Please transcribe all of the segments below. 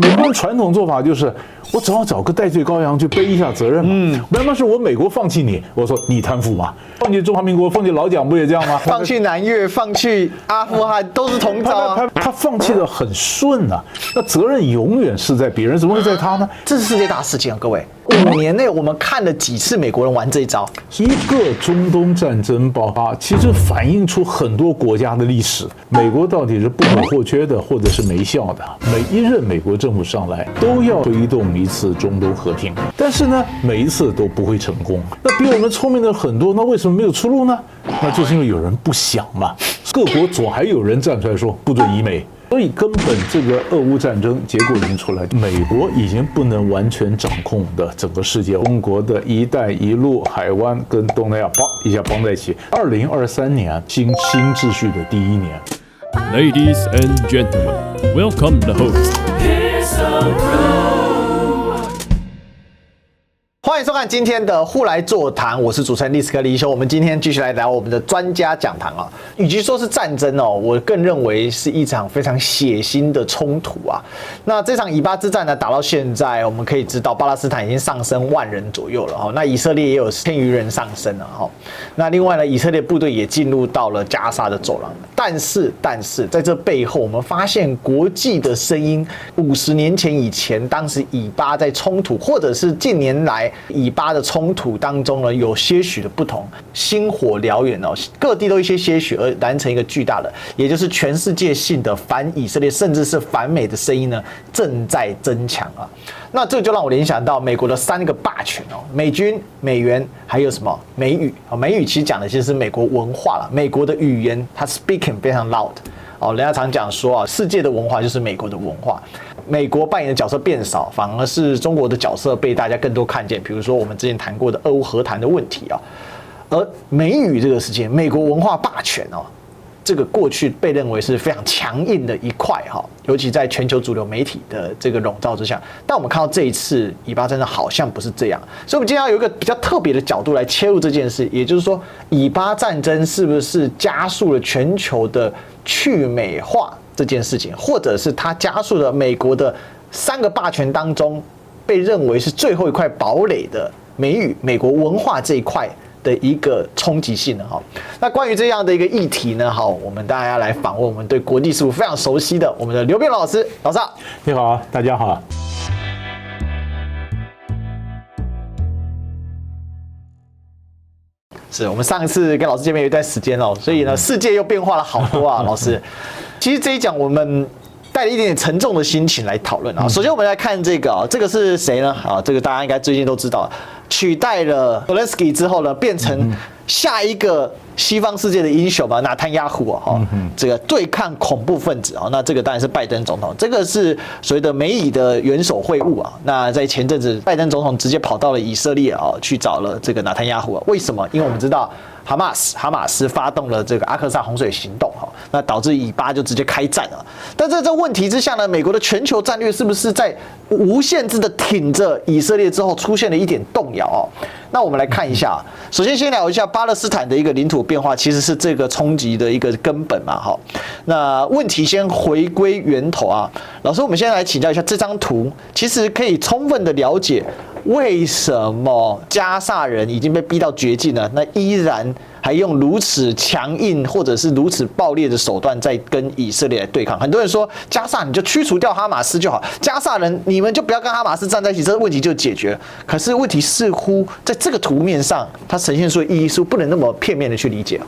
美国人传统做法就是，我只好找个代罪羔羊去背一下责任嘛。难道是我美国放弃你？我说你贪腐嘛，放弃中华民国，放弃老蒋不也这样吗？放弃南越，放弃阿富汗，都是同招啊。他放弃的很顺啊，那责任永远是在别人，怎么会在他呢？这是世界大事情啊，各位。5年内我们看了几次美国人玩这一招？一个中东战争爆发，其实反映出很多国家的历史。美国到底是不可或缺的，或者是没效的？每一任美国政府上来都要推动一次中东和平，但是呢，每一次都不会成功。那比我们聪明的很多，那为什么没有出路呢？那就是因为有人不想嘛。各国总还有人站出来说不准以美。所以根本这个俄乌战争结果已经出来，美国已经不能完全掌控的整个世界，中国的一带一路、海湾跟东南亚一下绑在一起。2023年新秩序的第一年。Ladies and gentlemen, welcome the host. 欢迎收看今天的互来座谈，我是主持人历史哥李修。我们今天继续来聊我们的专家讲堂啊。与其说是战争哦，我更认为是一场非常血腥的冲突啊。那这场以巴之战呢，打到现在，我们可以知道巴勒斯坦已经上升10000人左右了哈。那以色列也有1000余人上升了哈。那另外呢，以色列部队也进入到了加沙的走廊。但是在这背后，我们发现国际的声音，50年前以前，当时以巴在冲突，或者是近年来以巴的冲突当中呢，有些许的不同，星火燎原哦，各地都一些许，而燃成一个巨大的，也就是全世界性的反以色列，甚至是反美的声音呢，正在增强啊。那这就让我联想到美国的3个霸权哦，美军、美元，还有什么美语啊？美语其实讲的其实是美国文化了，美国的语言它 speaking 非常 loud 哦，人家常讲说啊，世界的文化就是美国的文化。美国扮演的角色变少，反而是中国的角色被大家更多看见。比如说我们之前谈过的俄乌和谈的问题啊，而美语这个事情，美国文化霸权哦，这个过去被认为是非常强硬的一块哈，尤其在全球主流媒体的这个笼罩之下。但我们看到这一次以巴战争好像不是这样，所以我们今天要有一个比较特别的角度来切入这件事，也就是说，以巴战争是不是加速了全球的去美化这件事情，或者是它加速了美国的3个霸权当中被认为是最后一块堡垒的美语、美国文化这一块的一个冲击性哈。那关于这样的一个议题呢，好，我们大家来访问我们对国际事务非常熟悉的我们的刘辩老师，老师好。你好，大家好。是我们上一次跟老师见面有一段时间哦，所以呢，世界又变化了好多啊，老师。其实这一讲我们带了一点点沉重的心情来讨论啊。首先我们来看这个啊，这个是谁呢？啊，这个大家应该最近都知道，取代了泽连斯基之后呢，变成下一个西方世界的英雄嘛，纳坦雅胡啊，这个对抗恐怖分子啊，那这个当然是拜登总统，这个是所谓的美以的元首会晤啊。那在前阵子，拜登总统直接跑到了以色列啊，去找了这个纳坦雅胡啊。为什么？因为我们知道哈马斯发动了这个阿克萨洪水行动哈，那导致以巴就直接开战了。但在这问题之下呢，美国的全球战略是不是在无限制的挺着以色列之后出现了一点动摇哦？那我们来看一下，首先先聊一下巴勒斯坦的一个领土变化，其实是这个冲击的一个根本嘛，哈。那问题先回归源头啊，老师，我们先来请教一下这张图，其实可以充分的了解为什么加萨人已经被逼到绝境了，那依然还用如此强硬或者是如此暴烈的手段在跟以色列来对抗。很多人说加萨你就驱除掉哈马斯就好，加萨人你们就不要跟哈马斯站在一起，这个问题就解决。可是问题似乎在这个图面上，它呈现出的意义是不能那么片面的去理解。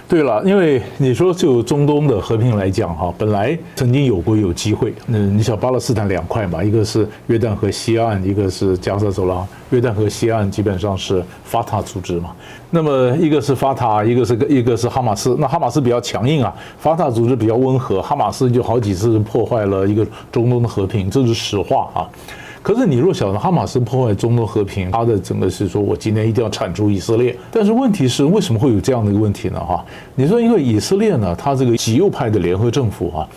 对了，因为你说就中东的和平来讲哈，本来曾经有机会。你想巴勒斯坦2块嘛，一个是约旦河西岸，一个是加沙走廊。约旦河西岸基本上是法塔组织嘛，那么一个是法塔，一个是哈马斯。那哈马斯比较强硬啊，法塔组织比较温和，哈马斯就好几次破坏了一个中东的和平，这是实话啊。可是你若晓得哈马斯破坏中东和平，他的整个是说我今天一定要铲除以色列。但是问题是为什么会有这样的一个问题呢？哈，你说因为以色列呢，他这个极右派的联合政府啊，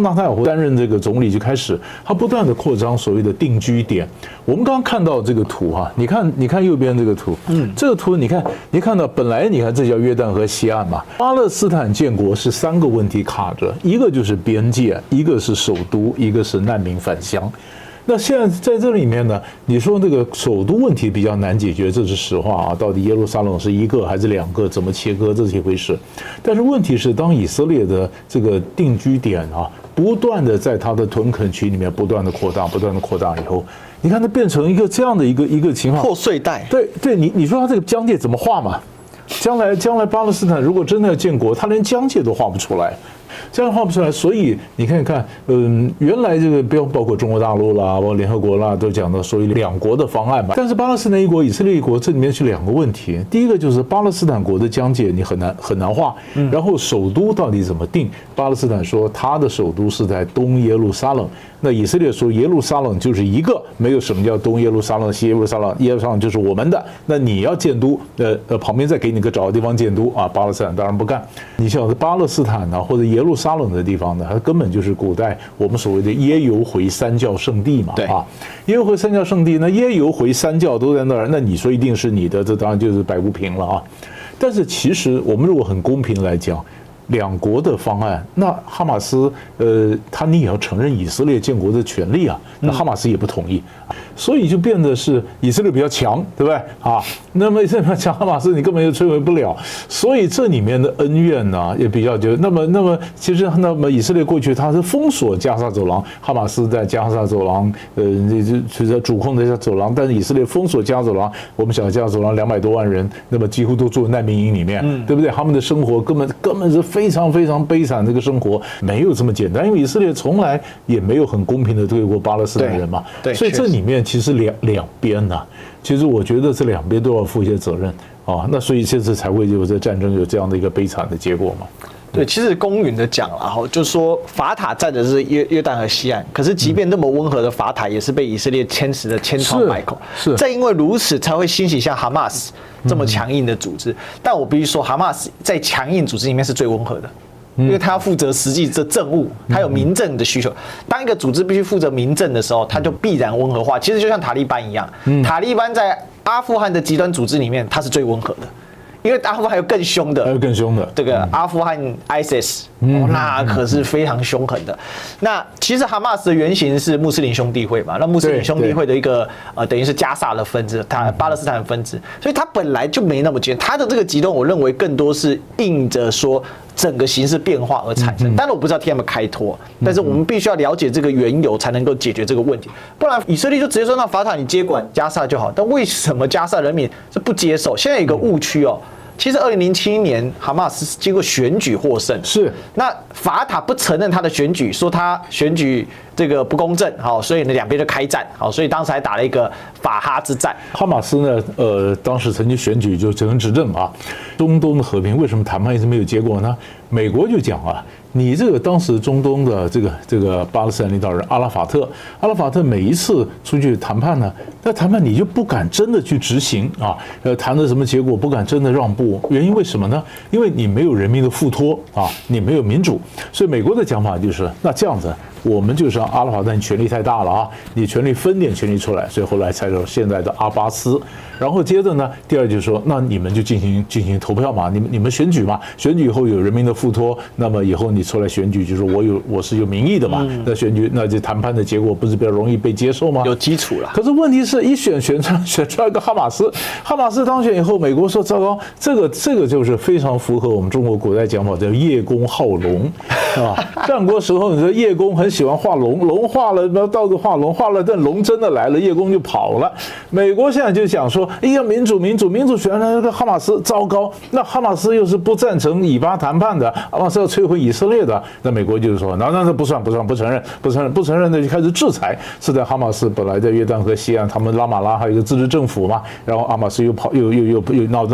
纳塔雅胡担任这个总理就开始，他不断的扩张所谓的定居点。我们刚刚看到这个图哈，你看右边这个图，这个图你看到本来你看这叫约旦河西岸嘛，巴勒斯坦建国是3个问题卡着，一个就是边界，一个是首都，一个是难民返乡。那现在在这里面呢，你说这个首都问题比较难解决，这是实话啊。到底耶路撒冷是1个还是2个，怎么切割，这是一回事。但是问题是，当以色列的这个定居点啊，不断的在它的屯垦区里面不断的扩大以后，你看它变成一个这样的一个情况，破碎带。对，你说它这个疆界怎么画嘛？将来巴勒斯坦如果真的要建国，它连疆界都画不出来。这样画不出来，所以你看，原来这个包括中国大陆啦，包括联合国啦，都讲到所谓2国的方案嘛。但是巴勒斯坦一国、以色列一国，这里面是2个问题。第一个就是巴勒斯坦国的疆界你很难画，然后首都到底怎么定？巴勒斯坦说他的首都是在东耶路撒冷，那以色列说耶路撒冷就是一个，没有什么叫东耶路撒冷、西耶路撒冷，耶路撒冷就是我们的。那你要建都，旁边再给你个找个地方建都啊，巴勒斯坦当然不干。你像巴勒斯坦呢，或者耶路撒冷的地方呢，它根本就是古代我们所谓的耶柔回3教圣地嘛，啊，耶柔回3教圣地，那耶柔回3教都在那儿，那你说一定是你的，这当然就是摆不平了啊。但是其实我们如果很公平来讲，2国的方案，那哈马斯你也要承认以色列建国的权利啊，那哈马斯也不同意，所以就变得是以色列比较强，对不对啊？那么以色列强，哈马斯你根本就摧毁不了，所以这里面的恩怨呢也比较那么其实以色列过去它是封锁加沙走廊，哈马斯在加沙走廊就是主控的走廊，但是以色列封锁加沙走廊，我们想加沙走廊200多万人，那么几乎都住难民营里面，对不对？他们的生活根本是非常非常悲惨，这个生活没有这么简单，因为以色列从来也没有很公平的对过巴勒斯坦人嘛，所以这里面其实两边呢，其实我觉得这2边都要负一些责任啊，那所以这次才会有这战争有这样的一个悲惨的结果嘛。对，其实公允的讲了哈，就是说法塔占的是约旦河西岸，可是即便那么温和的法塔，也是被以色列牵制的千疮百孔。是，正因为如此，才会兴起像哈马斯这么强硬的组织。但我必须说，哈马斯在强硬组织里面是最温和的。因为他要负责实际的政务，他有民政的需求。当一个组织必须负责民政的时候，他就必然温和化。其实就像塔利班一样，塔利班在阿富汗的极端组织里面，它是最温和的。因为阿富汗还有更凶的，这个阿富汗 ISIS，那可是非常凶狠的。那其实哈马斯的原型是穆斯林兄弟会嘛，那穆斯林兄弟会的一个等于是加萨的分支，巴勒斯坦的分支，所以它本来就没那么极端。它的这个极端，我认为更多是印着说整个形势变化而产生。当然我不知道替他们开脱，但是我们必须要了解这个缘由，才能够解决这个问题。不然以色列就直接说，那法塔你接管加萨就好。但为什么加萨人民是不接受？现在有一个误区哦。其实2007年哈马斯经过选举获胜，是那法塔不承认他的选举，说他选举这个不公正，好，所以呢两边就开战，好，所以当时还打了一个法哈之战。哈马斯呢，当时曾经选举就曾执政啊，中东的和平为什么谈判一直没有结果呢？美国就讲啊，你这个当时中东的这个巴勒斯坦领导人阿拉法特每一次出去谈判呢，那谈判你就不敢真的去执行啊，谈的什么结果不敢真的让步，原因为什么呢？因为你没有人民的付托啊，你没有民主，所以美国的讲法就是那这样子。我们就是阿拉法特，你权力太大了啊，你权力分点权力出来，所以后来才有现在的阿巴斯。然后接着呢，第二就是说，那你们就进行投票嘛，你们选举嘛，选举以后有人民的付托，那么以后你出来选举，就是我是有民意的嘛，那选举那这谈判的结果不是比较容易被接受吗？有基础了。可是问题是一选出来一个哈马斯当选以后，美国说糟糕，这个就是非常符合我们中国古代讲法，叫叶公好龙啊。战国时候你说叶公很喜欢画龙画了，到处画龙画了，但龙真的来了，叶公就跑了。美国现在就想说，哎呀，民主选了那个哈马斯，糟糕，那哈马斯又是不赞成以巴谈判的，哈马斯要摧毁以色列的，那美国就是说，那不承认，那就开始制裁。是在哈马斯本来在约旦河西岸，他们拉马拉还有一个自治政府嘛，然后哈马斯又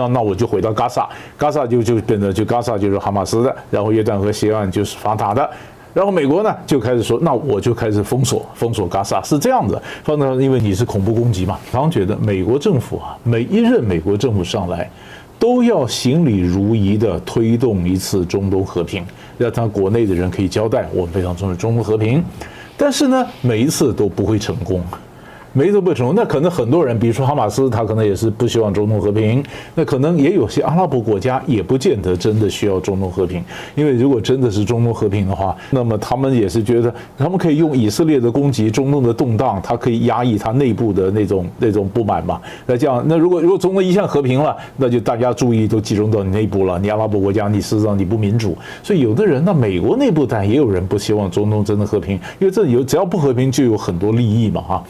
那我就回到加萨就变得就加萨就是哈马斯的，然后约旦河西岸就是法塔的。然后美国呢就开始说，那我就开始封锁加萨，是这样子。因为你是恐怖攻击嘛。常常觉得美国政府啊，每一任美国政府上来，都要行礼如仪的推动一次中东和平，让他国内的人可以交代我们非常重视中东和平。但是呢，每一次都不会成功。每一次都不会成功，那可能很多人，比如说哈马斯，他可能也是不希望中东和平。那可能也有些阿拉伯国家也不见得真的需要中东和平，因为如果真的是中东和平的话，那么他们也是觉得他们可以用以色列的攻击、中东的动荡，他可以压抑他内部的那种不满嘛。那这样，那如果中东一向和平了，那就大家注意都集中到你内部了。你阿拉伯国家，你事实上你不民主，所以有的人，那美国内部当然也有人不希望中东真的和平，因为这只要不和平，就有很多利益嘛哈。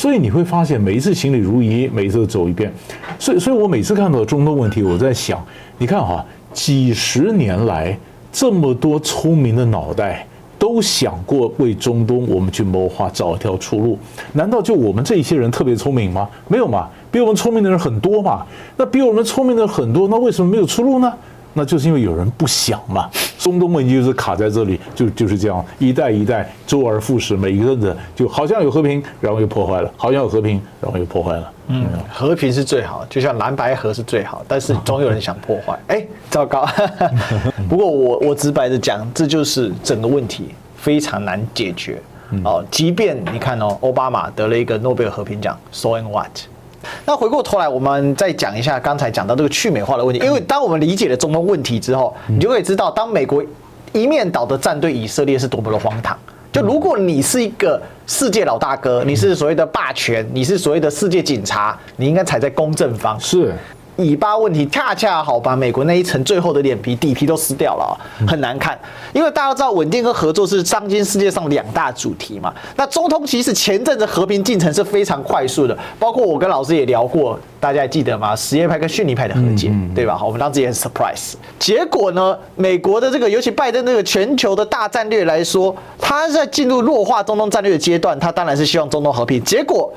所以你会发现每一次行礼如仪，每一次都走一遍。所以我每次看到中东问题，我在想，你看哈，几十年来这么多聪明的脑袋都想过为中东我们去谋划找一条出路，难道就我们这些人特别聪明吗？没有嘛，比我们聪明的人很多嘛。那比我们聪明的人很多，那为什么没有出路呢？那就是因为有人不想嘛。中东问题就是卡在这里，就是这样，一代一代周而复始，每一个人的就好像有和平，然后又破坏了；好像有和平，然后又破坏了。和平是最好，就像蓝白合是最好，但是总有人想破坏。糟糕。不过我直白的讲，这就是整个问题非常难解决。即便你看奥巴马得了一个诺贝尔和平奖 ，so and what？那回过头来，我们再讲一下刚才讲到这个去美化的问题。因为当我们理解了中东问题之后，你就可以知道，当美国一面倒的站队以色列是多么的荒唐。就如果你是一个世界老大哥，你是所谓的霸权，你是所谓的世界警察，你应该踩在公正方。是。以巴问题恰恰好把美国那一层最后的脸皮底皮都撕掉了，很难看。因为大家都知道，稳定跟合作是当今世界上2大主题嘛。那中东其实前阵子和平进程是非常快速的，包括我跟老师也聊过，大家还记得吗？什叶派跟逊尼派的和解，对吧？我们当时也很 surprise。结果呢，美国的这个，尤其拜登这个全球的大战略来说，他在进入弱化中东战略的阶段，他当然是希望中东和平。结果。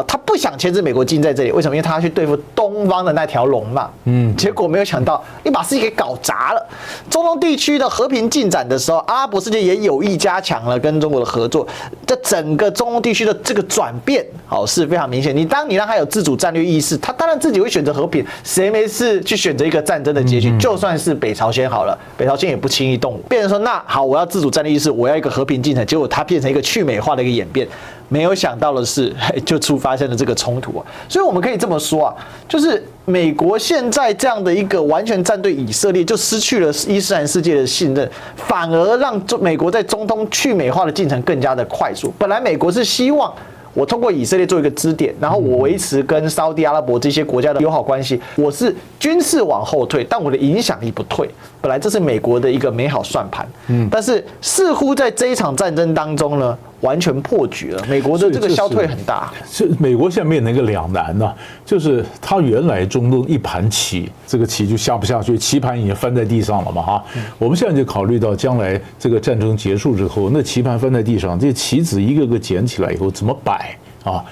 他不想牵制美国进在这里，为什么？因为他要去对付东方的那条龙嘛。结果没有想到，你把事情给搞砸了。中东地区的和平进展的时候，阿拉伯世界也有意加强了跟中国的合作。这整个中东地区的这个转变，是非常明显。当你让他有自主战略意识，他当然自己会选择和平。谁没事去选择一个战争的结局？就算是北朝鲜好了，北朝鲜也不轻易动武。变成说，那好，我要自主战略意识，我要一个和平进程。结果它变成一个去美化的一个演变。没有想到的是，就发生了这个冲突啊！所以我们可以这么说啊，就是美国现在这样的一个完全站队以色列，就失去了伊斯兰世界的信任，反而让美国在中东去美化的进程更加的快速。本来美国是希望我通过以色列做一个支点，然后我维持跟沙特阿拉伯这些国家的友好关系，我是军事往后退，但我的影响力不退。本来这是美国的一个美好算盘，但是似乎在这一场战争当中呢，完全破局了。美国的这个消退很大。美国现在面临一个两难呢，就是他原来中东一盘棋，这个棋就下不下去，棋盘已经翻在地上了嘛哈。我们现在就考虑到将来这个战争结束之后，那棋盘翻在地上，这棋子一个个捡起来以后怎么摆？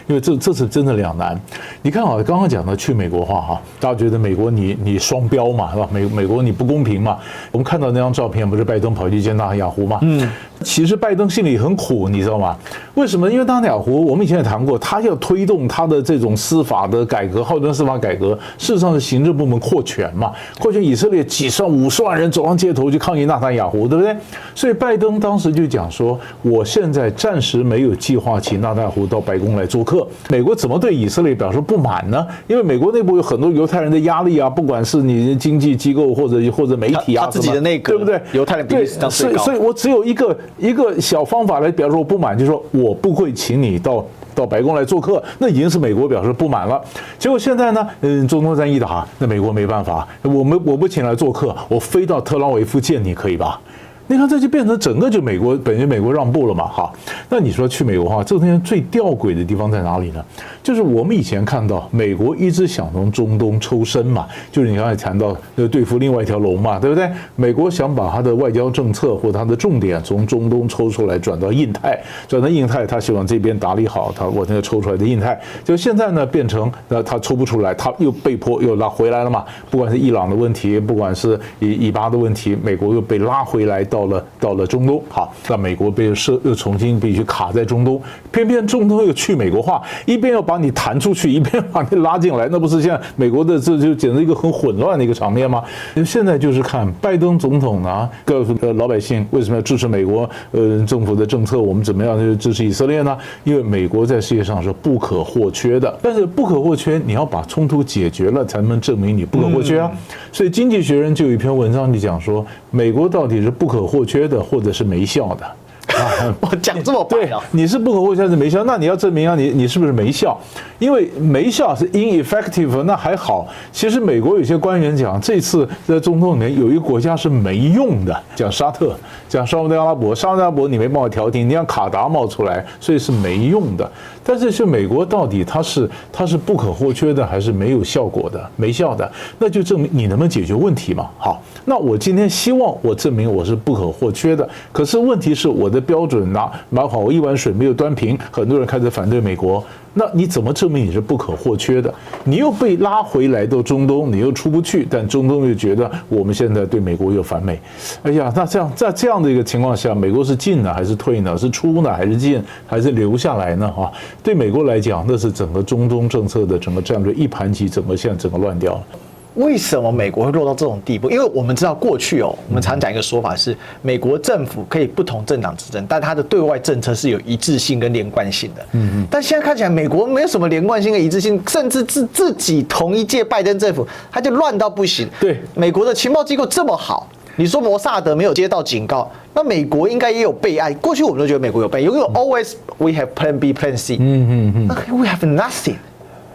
因为这是真的两难。你看刚刚讲的去美国化哈，大家觉得美国你双标嘛，是吧？美国你不公平嘛？我们看到那张照片，不是拜登跑去见纳坦雅胡吗？其实拜登心里很苦，你知道吗？为什么？因为纳坦雅胡，我们以前也谈过，他要推动他的这种司法的改革，号称司法改革，事实上是行政部门扩权嘛，扩权以色列50万人走上街头去抗议纳坦雅胡，对不对？所以拜登当时就讲说，我现在暂时没有计划请纳坦雅胡到白宫来做客。美国怎么对以色列表示不满呢？因为美国内部有很多犹太人的压力啊，不管是你经济机构或者媒体啊，他自己的内阁，对不对？犹太人比例是当最高。所以我只有一个小方法来表示我不满，就是说我不会请你到白宫来做客，那已经是美国表示不满了。结果现在呢，中东战一打，那美国没办法，我不请来做客，我飞到特拉维夫见你，可以吧？你看，这就变成整个就美国让步了嘛，哈。那你说去美国化，这个东西最吊诡的地方在哪里呢？就是我们以前看到美国一直想从中东抽身嘛，就是你刚才谈到对付另外一条龙嘛，对不对？美国想把它的外交政策或它的重点从中东抽出来，转到印太，他希望这边打理好，我那个抽出来的印太，就现在呢变成他抽不出来，他又被迫又拉回来了嘛。不管是伊朗的问题，不管是以巴的问题，美国又被拉回来到到了中东。好，那美国又重新必须卡在中东，偏偏中东又去美国化，一边要把你弹出去，一边把你拉进来，那不是现在美国的这就简直一个很混乱的一个场面吗？现在就是看拜登总统呢，告诉老百姓为什么要支持美国政府的政策，我们怎么样去支持以色列呢？因为美国在世界上是不可或缺的，但是不可或缺，你要把冲突解决了，才能证明你不可或缺啊。所以《经济学人》就有一篇文章，就讲说，美国到底是不可或缺的，或者是没效的。我讲这么白对，你是不可或缺是没效，那你要证明啊，你是不是没效？因为没效是 ineffective， 那还好。其实美国有些官员讲，这次在中东里面有一个国家是没用的，讲沙特，讲沙特阿拉伯，沙特阿拉伯你没办法调停，你让卡达冒出来，所以是没用的。但是美国到底它是不可或缺的，还是没有效果的、没效的？那就证明你能不能解决问题嘛？好，那我今天希望我证明我是不可或缺的，可是问题是我的标准拿好，我一碗水没有端平，很多人开始反对美国。那你怎么证明你是不可或缺的？你又被拉回来到中东，你又出不去，但中东又觉得我们现在对美国又反美。哎呀，那在这样的一个情况下，美国是进呢还是退呢？是出呢还是进还是留下来呢？哈，对美国来讲，那是整个中东政策的整个战略一盘棋，现在整个乱掉了。为什么美国会落到这种地步？因为我们知道过去我们常讲一个说法是，美国政府可以不同政党执政，但它的对外政策是有一致性跟连贯性的。但现在看起来，美国没有什么连贯性跟一致性，甚至自己同一届拜登政府，它就乱到不行。对，美国的情报机构这么好，你说摩萨德没有接到警告，那美国应该也有备案。过去我们都觉得美国有备案，有 always we have Plan B, Plan C。We have nothing。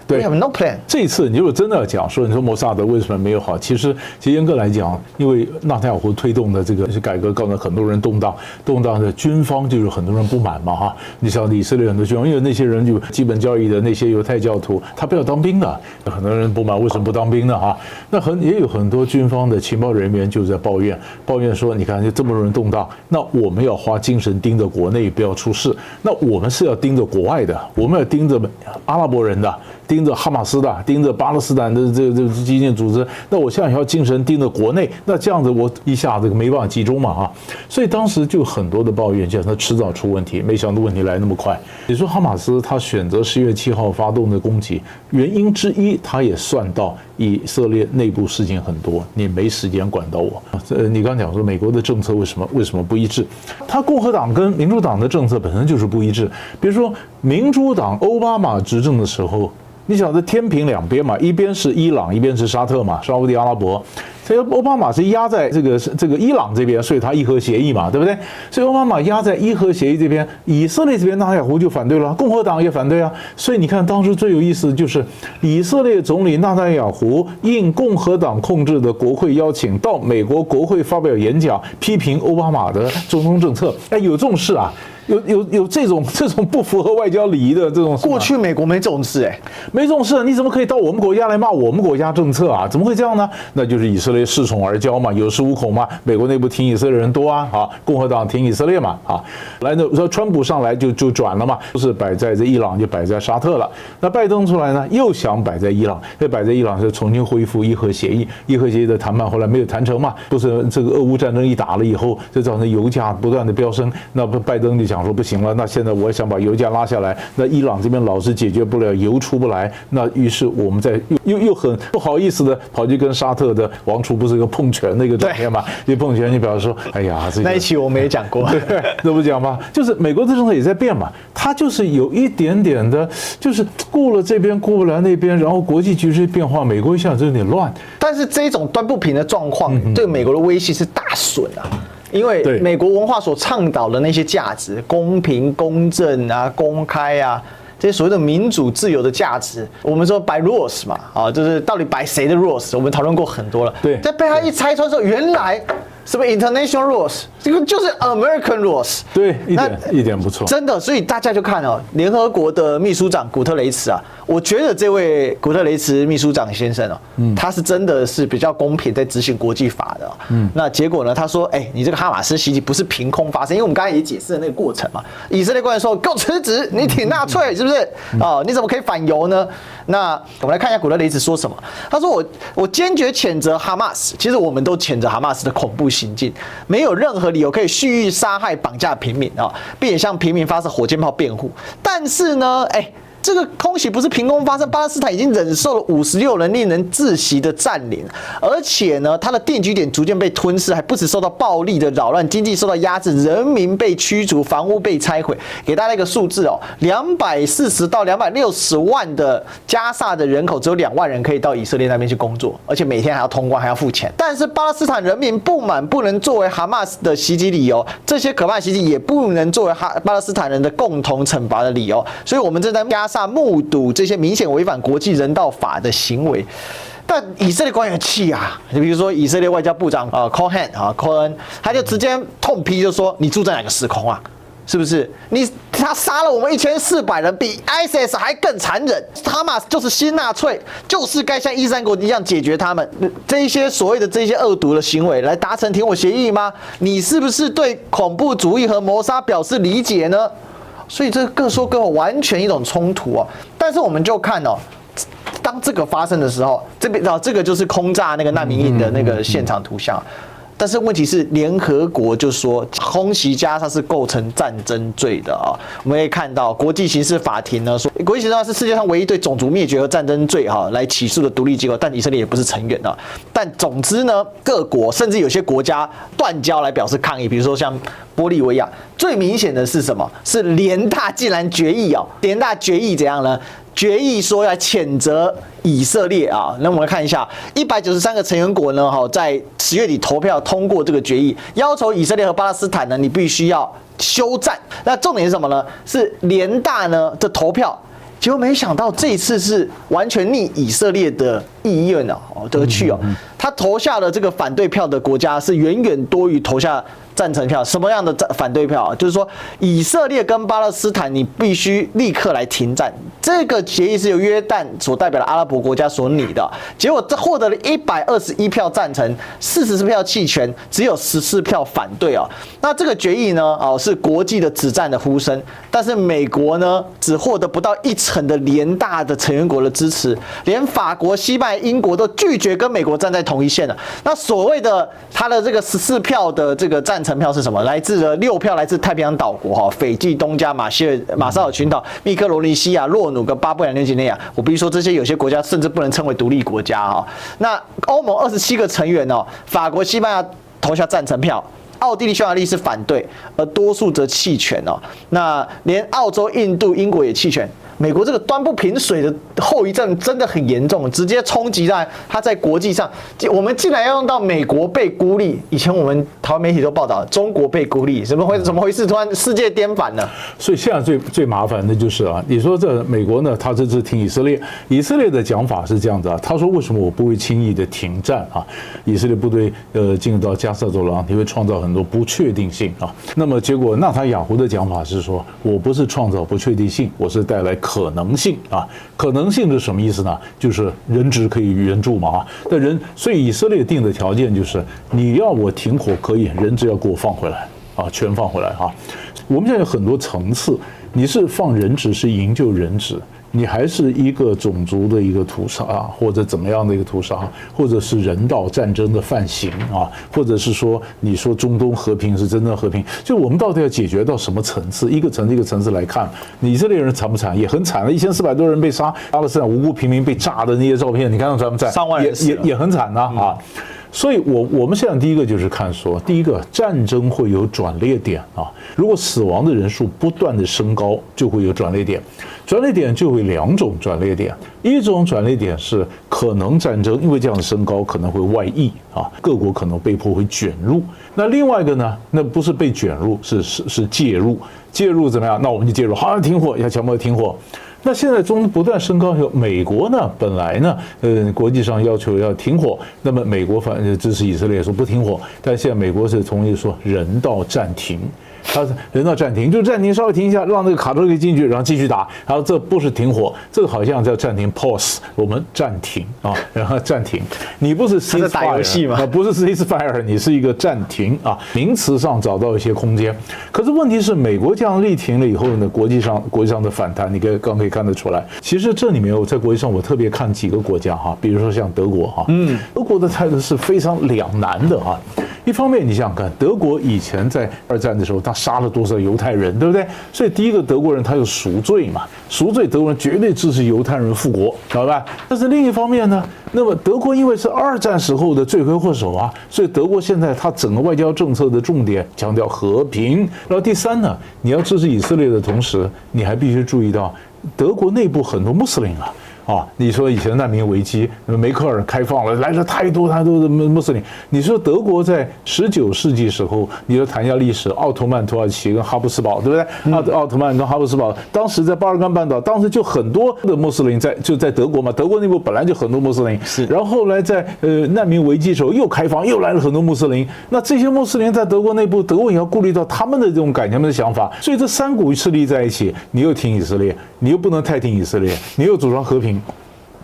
对 ，We have no plan。这一次，你如果真的要讲说，你说摩萨德为什么没有好？其实严格来讲，因为纳坦雅胡推动的这个改革，搞得很多人动荡的军方就有很多人不满嘛哈。你像以色列很多军方，因为那些人就基本教义的那些犹太教徒，他不要当兵的，很多人不满为什么不当兵呢哈？那也有很多军方的情报人员就在抱怨说，你看就这么多人动荡，那我们要花精神盯着国内不要出事，那我们是要盯着国外的，我们要盯着阿拉伯人的。盯着哈马斯的，盯着巴勒斯坦的这激进组织，那我现在要精神盯着国内，那这样子我一下子没办法集中嘛哈，所以当时就很多的抱怨，讲他迟早出问题，没想到问题来那么快。你说哈马斯他选择10月7号发动的攻击，原因之一，他也算到以色列内部事情很多，你没时间管到我。你刚讲说美国的政策为什么不一致？他共和党跟民主党的政策本身就是不一致。比如说民主党奥巴马执政的时候。你晓得天平两边嘛，一边是伊朗，一边是沙特嘛，沙地阿拉伯。所以奥巴马是压在这个伊朗这边，所以他伊核协议嘛，对不对？所以奥巴马压在伊核协议这边，以色列这边纳坦雅胡就反对了，共和党也反对啊。所以你看，当时最有意思的就是以色列总理纳坦雅胡应共和党控制的国会邀请，到美国国会发表演讲，批评奥巴马的中东政策。哎，有这种事啊？有这种不符合外交礼仪的这种事？过去美国没这种事没这种事，你怎么可以到我们国家来骂我们国家政策啊？怎么会这样呢？那就是以色列恃宠而骄嘛，有恃无恐嘛。美国内部挺以色列人多啊，共和党挺以色列嘛，来呢说川普上来就转了嘛，不是摆在这伊朗就摆在沙特了。那拜登出来呢，又想摆在伊朗，摆在伊朗是重新恢复伊核协议，伊核协议的谈判后来没有谈成嘛，不是这个俄乌战争一打了以后，就造成油价不断的飙升，那拜登就讲说不行了，那现在我想把油价拉下来，那伊朗这边老是解决不了，油出不来，那于是我们在又很不好意思的跑去跟沙特的王储不是一个碰拳的一个照片嘛，一碰拳就表示说，哎呀，这个、那一期我们也讲过，对，这不讲吗？就是美国的政策也在变嘛，它就是有一点点的，就是顾了这边顾不了那边，然后国际局势变化，美国一下子有点乱。但是这种端不平的状况，对美国的威胁是大损啊。因为美国文化所倡导的那些价值，公平、公正啊、公开啊，这些所谓的民主、自由的价值，我们说 by rules 嘛，就是到底 by 谁的 rules， 我们讨论过很多了。对，在被他一拆穿之后，原来什么 international rules， 这个就是 American rules。对，一点不错。真的，所以大家就看联合国的秘书长古特雷茨啊，我觉得这位古特雷茨秘书长先生他是真的是比较公平，在执行国际法的。那结果呢，他说，你这个哈马斯袭击不是凭空发生，因为我们刚才也解释了那个过程嘛。以色列官员说，给我辞职，你挺纳粹是不是？你怎么可以反犹呢？那我们来看一下古特雷茨说什么。他说我坚决谴责哈马斯，其实我们都谴责哈马斯的恐怖行径，没有任何理由可以蓄意杀害、绑架平民啊，并且向平民发射火箭炮辩护。但是呢，这个空袭不是凭空发生，巴勒斯坦已经忍受了56人令人窒息的占领，而且呢，它的定居点逐渐被吞噬，还不止受到暴力的扰乱，经济受到压制，人民被驱逐，房屋被拆毁。给大家一个数字哦，240到260万的加萨的人口，只有2万人可以到以色列那边去工作，而且每天还要通关，还要付钱。但是巴勒斯坦人民不满，不能作为哈马斯的袭击理由，这些可怕的袭击也不能作为巴勒斯坦人的共同惩罚的理由。所以，我们正在加萨目睹这些明显违反国际人道法的行为。但以色列官员气啊，比如说以色列外交部长Cohen 他就直接痛批，就说你住在哪个时空啊？是不是？他杀了我们1400人，比 ISIS 还更残忍。哈马斯就是新纳粹，就是该像伊斯兰国一样解决他们这一些所谓的这些恶毒的行为，来达成停火协议吗？你是不是对恐怖主义和谋杀表示理解呢？所以这各说各话，完全一种冲突哦。但是我们就看哦，当这个发生的时候，这个就是空炸那个难民营的那个现场图像。但是问题是，联合国就说空袭加沙是构成战争罪的啊。我们可以看到，国际刑事法庭呢说，国际刑事法庭是世界上唯一对种族灭绝和战争罪来起诉的独立机构，但以色列也不是成员啊。但总之呢，各国甚至有些国家断交来表示抗议，比如说像玻利维亚。最明显的是什么？是联大竟然决议哦，联大决议怎样呢？决议说要谴责以色列啊，那我们来看一下，193个成员国呢，在10月底投票通过这个决议，要求以色列和巴勒斯坦呢，你必须要休战。那重点是什么呢？是联大呢的投票，结果没想到这一次是完全逆以色列的意愿得去哦，他投下了这个反对票的国家是远远多于投下赞成票。什么样的反对票啊？就是说以色列跟巴勒斯坦你必须立刻来停战。这个协议是由约旦所代表的阿拉伯国家所拟的，结果这获得了121票赞成，44票弃权，只有14票反对啊。那这个决议呢，是国际的止战的呼声，但是美国呢只获得不到1%的联大的成员国的支持，连法国、西班牙、英国都拒绝跟美国站在同一线了。那所谓的他的这个14票的这个赞成票是什么？来自了6票来自太平洋岛国斐济、东加、马绍尔群岛、密克罗尼西亚、洛努跟巴布亚纽几内亚。我必须说，这些有些国家甚至不能称为独立国家那欧盟27个成员法国、西班牙投下赞成票。奥地利、匈牙利是反对，而多数则弃权那连澳洲、印度、英国也弃权。美国这个端不平水的后遗症真的很严重，直接冲击在它在国际上。我们竟然要用到美国被孤立，以前我们台湾媒体都报道中国被孤立，怎么回事？突然世界颠覆了。所以现在最麻烦的就是你说这美国呢，他这次挺以色列，以色列的讲法是这样子他说为什么我不会轻易的停战以色列部队进入到加萨走廊，你会创造很多不确定性那么结果纳塔雅胡的讲法是说，我不是创造不确定性，我是带来可能性可能性是什么意思呢？就是人质可以援助嘛但所以以色列定的条件就是你要我停火可以，人质要给我放回来全放回来我们现在有很多层次，你是放人质是营救人质，你还是一个种族的一个屠杀或者怎么样的一个屠杀，或者是人道战争的犯行或者是说你说中东和平是真正的和平，就我们到底要解决到什么层次？一个层次来看，以色列人惨不惨？也很惨了，1400多人被杀，巴勒斯坦无辜平民被炸的那些照片，你看到惨不惨？上万人死了也很惨所以我们现在第一个就是看说，第一个战争会有转捩点如果死亡的人数不断的升高，就会有转捩点。转捩点就会2种转捩点，一种转捩点是可能战争因为这样的升高可能会外溢各国可能被迫会卷入。那另外一个呢，那不是被卷入，是介入怎么样？那我们就介入，好，停火，要强迫停火。那现在中不断升高以后，美国呢本来呢国际上要求要停火，那么美国反正支持以色列说不停火，但现在美国是同意说人道暂停。他人道暂停，就暂停，稍微停一下，让那个卡车可以进去，然后继续打。然后这不是停火，这个好像叫暂停 pause， 我们暂停然后暂停。你不是 ceasefire 打游戏吗？不是 ceasefire， 你是一个暂停名词上找到一些空间。可是问题是，美国这样力停了以后呢，国际上的反弹，你刚可以看得出来。其实这里面我在国际上我特别看几个国家比如说像德国德国的态度是非常两难的一方面你想想看，德国以前在二战的时候，他杀了多少犹太人，对不对？所以第一个德国人他有赎罪嘛，赎罪德国人绝对支持犹太人复国，知道吧？但是另一方面呢，那么德国因为是二战时候的罪魁祸首啊，所以德国现在他整个外交政策的重点强调和平。然后第三呢，你要支持以色列的同时，你还必须注意到德国内部很多穆斯林啊。你说以前难民危机，梅克尔开放了，来了太多的穆斯林。你说德国在19世纪时候，你就谈一下历史，奥图曼土耳其跟哈布斯堡，对不对？奥图曼跟哈布斯堡，当时在巴尔干半岛，当时就很多的穆斯林就在德国嘛，德国内部本来就很多穆斯林，是。然后后来在难民危机的时候又开放，又来了很多穆斯林。那这些穆斯林在德国内部，德国也要顾虑到他们的这种他们的想法，所以这三股势力在一起，你又挺以色列，你又不能太挺以色列，你又主张和平。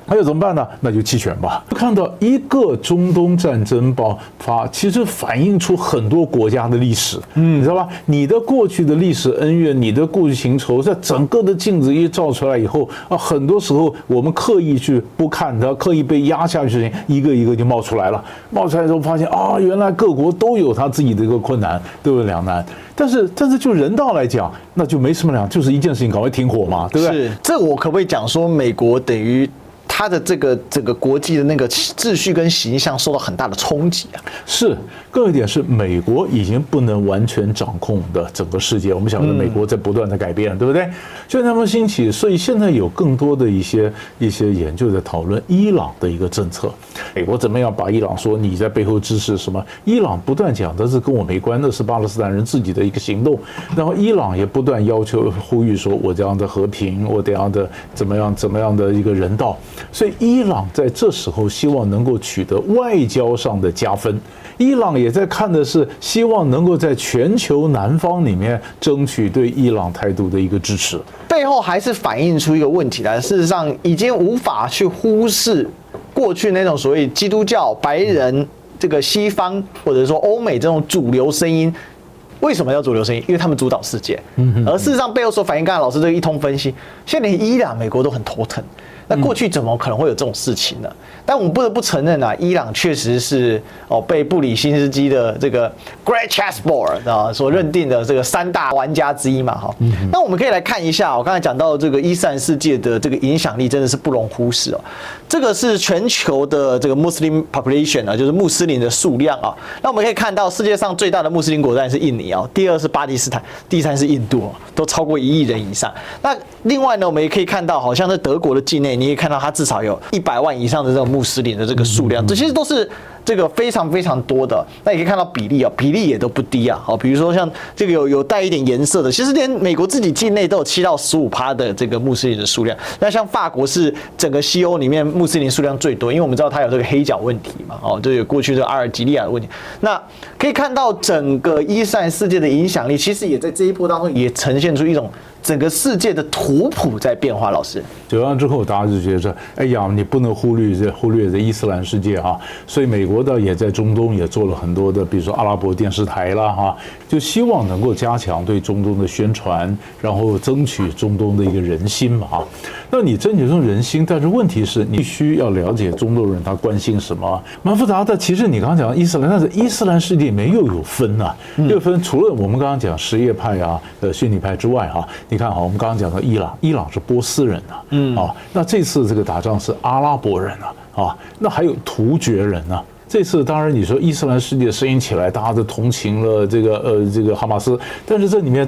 还有怎么办呢？那就弃权吧。看到一个中东战争爆发，其实反映出很多国家的历史，你知道吧？你的过去的历史恩怨，你的过去情仇，在整个的镜子一照出来以后啊，很多时候我们刻意去不看它，刻意被压下去，一个一个就冒出来了。冒出来之后发现啊，原来各国都有他自己的一个困难，都有两难。但是就人道来讲，那就没什么两，就是一件事情，赶快停火嘛，对不对？是，这我可不可以讲说，美国等于它的这个整个国际的那个秩序跟形象受到很大的冲击啊？是，更一点是美国已经不能完全掌控的整个世界。我们晓得美国在不断的改变，对不对？就他们兴起，所以现在有更多的一些研究在讨论伊朗的一个政策。美国怎么样把伊朗说你在背后支持什么？伊朗不断讲的是跟我没关，那是巴勒斯坦人自己的一个行动。然后伊朗也不断要求呼吁说，我这样的和平，我这样的怎么样的一个人道。所以伊朗在这时候希望能够取得外交上的加分，伊朗也在看的是希望能够在全球南方里面争取对伊朗态度的一个支持，背后还是反映出一个问题来，事实上已经无法去忽视过去那种所谓基督教白人这个西方或者说欧美这种主流声音。为什么要主流声音？因为他们主导世界。而事实上背后所反映，刚才老师这个一通分析，现在连伊朗、美国都很头疼。那过去怎么可能会有这种事情呢？但我们不得不承认啊，伊朗确实是被布里辛斯基的这个 Great Chessboard 啊所认定的这个3大玩家之一嘛哈。那我们可以来看一下，我刚才讲到这个伊斯兰世界的这个影响力真的是不容忽视哦。这个是全球的这个 Muslim population 啊，就是穆斯林的数量啊。那我们可以看到世界上最大的穆斯林国家是印尼啊，第二是巴基斯坦，第三是印度，都超过1亿人以上。那另外呢，我们也可以看到，好像在德国的境内，你也看到它至少有100万以上的这种穆斯林的这个数量，这些都是这个非常非常多的。那也可以看到比例啊，比例也都不低啊。好，比如说像这个有带一点颜色的，其实连美国自己境内都有7到15%的这个穆斯林的数量。那像法国是整个西欧里面穆斯林数量最多，因为我们知道它有这个黑脚问题嘛，就有过去这个阿尔及利亚的问题。那可以看到整个伊斯兰世界的影响力，其实也在这一波当中也呈现出一种整个世界的图谱在变化。老师9案之后，大家就觉得，哎呀，你不能忽略这伊斯兰世界啊。所以美国的也在中东也做了很多的，比如说阿拉伯电视台啦哈，就希望能够加强对中东的宣传，然后争取中东的一个人心嘛哈。那你争取这种人心，但是问题是你必须要了解中东人他关心什么，蛮复杂的。其实你刚刚讲伊斯兰，但是伊斯兰世界里面又有分啊，又分除了我们刚刚讲什叶派啊、逊尼派之外哈，你看哈，我们刚刚讲到伊朗是波斯人啊，那这次这个打仗是阿拉伯人啊，那还有突厥人啊。这次当然你说伊斯兰世界声音起来，大家都同情了这个哈马斯，但是这里面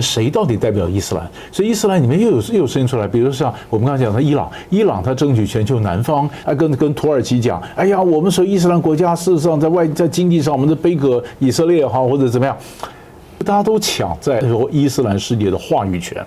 谁到底代表伊斯兰？所以伊斯兰里面又有声音出来，比如像我们刚才讲的伊朗他争取全球南方，跟土耳其讲，哎呀，我们说伊斯兰国家事实上在经济上我们的背革以色列哈或者怎么样。大家都抢在伊斯兰世界的话语权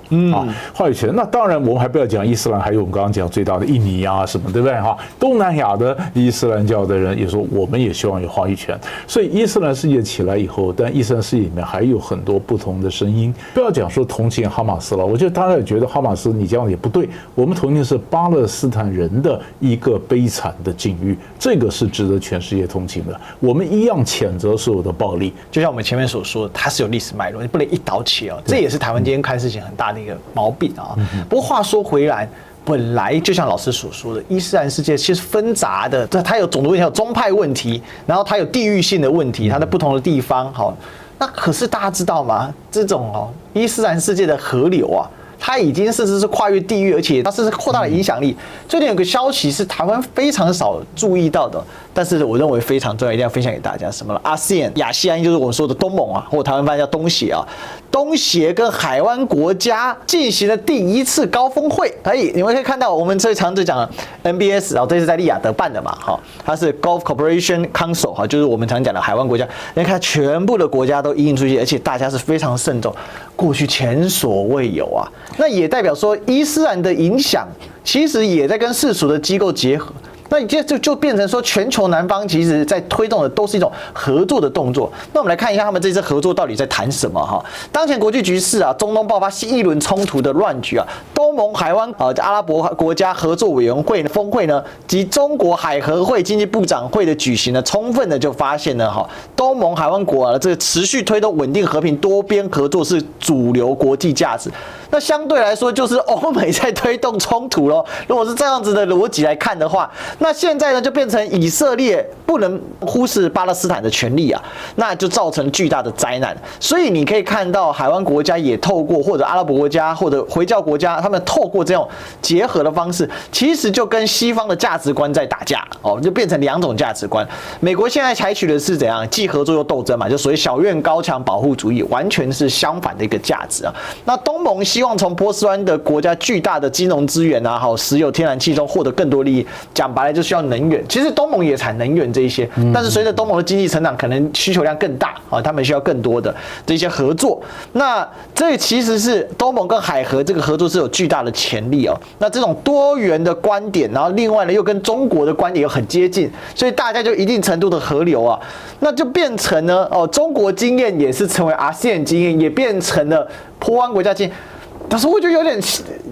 话语权。那当然，我们还不要讲伊斯兰，还有我们刚刚讲最大的印尼啊什么，对不对哈？东南亚的伊斯兰教的人也说，我们也希望有话语权。所以伊斯兰世界起来以后，但伊斯兰世界里面还有很多不同的声音。不要讲说同情哈马斯了，我觉得大家也觉得哈马斯你这样也不对。我们同情是巴勒斯坦人的一个悲惨的境遇，这个是值得全世界同情的。我们一样谴责所有的暴力，就像我们前面所说的，它是有历史脉络，你不能一刀切哦。这也是台湾今天看事情很大的一个毛病啊。不过话说回来，本来就像老师所说的，伊斯兰世界其实纷杂的，它有种族问题，有宗派问题，然后它有地域性的问题，它在不同的地方。好，那可是大家知道吗？这种伊斯兰世界的河流啊，它已经甚至是跨越地域，而且它甚至扩大了影响力。最近有个消息是台湾非常少注意到的，但是我认为非常重要，一定要分享给大家。什么了？ASEAN 亚细安就是我们说的东盟啊，或台湾翻译叫东协啊。东协跟海湾国家进行了第一次高峰会，你们可以看到我们最常讲的 NBS， 然后这是在利雅得办的嘛，它是 Gulf Cooperation Council， 就是我们常讲的海湾国家。你看全部的国家都一应出席，而且大家是非常慎重，过去前所未有啊。那也代表说伊斯兰的影响其实也在跟世俗的机构结合。那就变成说，全球南方其实在推动的都是一种合作的动作。那我们来看一下他们这次合作到底在谈什么哈？当前国际局势啊，中东爆发新一轮冲突的乱局啊，东盟海湾阿拉伯国家合作委员会峰会呢，及中国海合会经济部长会的举行呢，充分的就发现呢，东盟海湾国啊，这个持续推动稳定和平多边合作是主流国际价值。那相对来说，就是欧美在推动冲突咯。如果是这样子的逻辑来看的话，那现在呢就变成以色列不能忽视巴勒斯坦的权利啊，那就造成巨大的灾难。所以你可以看到海湾国家也透过或者阿拉伯国家或者回教国家，他们透过这种结合的方式，其实就跟西方的价值观在打架哦，就变成两种价值观。美国现在采取的是怎样？既合作又斗争嘛，就所谓小院高墙保护主义，完全是相反的一个价值啊。那东盟希望从波斯湾的国家巨大的金融资源啊，石油、天然气中获得更多利益。讲白了，就需要能源。其实东盟也产能源这一些，但是随着东盟的经济成长，可能需求量更大啊，他们需要更多的这些合作。那这其实是东盟跟海合这个合作是有巨大的潜力哦。那这种多元的观点，然后另外呢又跟中国的观点又很接近，所以大家就一定程度的合流啊，那就变成呢中国经验也是成为ASEAN经验，也变成了波湾国家经验。但是我觉得有点